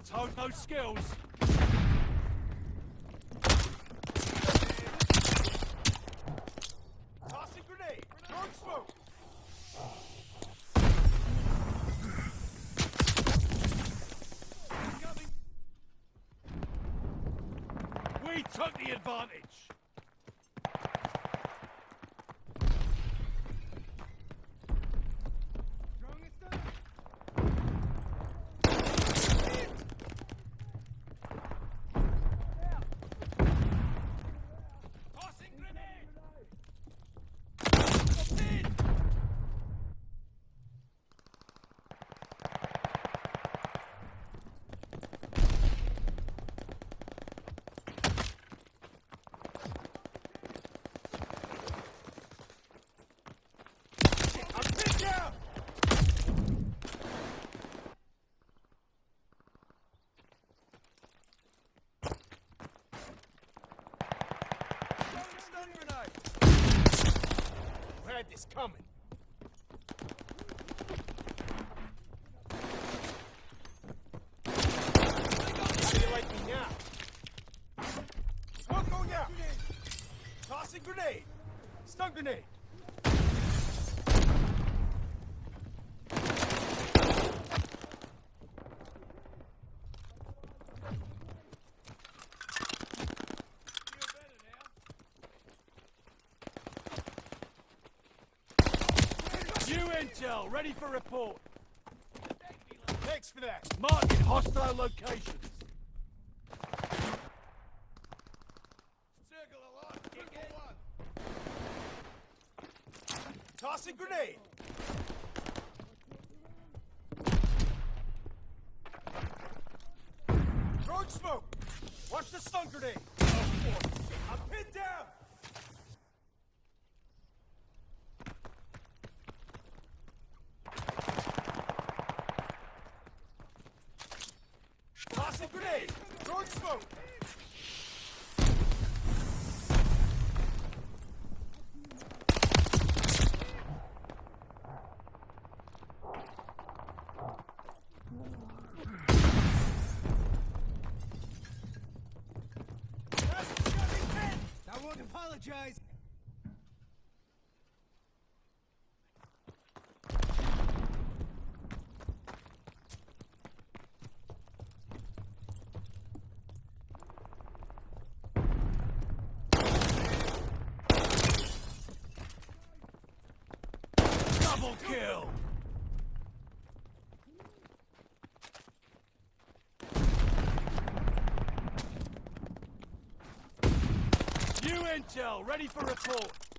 Let's hone those skills. Tossing grenade. Throwing smoke. We took the advantage. Had this coming. How do you like me now? Smoke going out. Tossing grenade. Stun grenade. New intel, ready for report. Thanks for that. Marking hostile locations. Circle a lot. Get one. Tossing grenade. Throwing smoke. Watch the stun grenade. I'm pinned down. Tossing grenade! Throwing smoke! I won't apologize. Double kill! New intel, ready for report.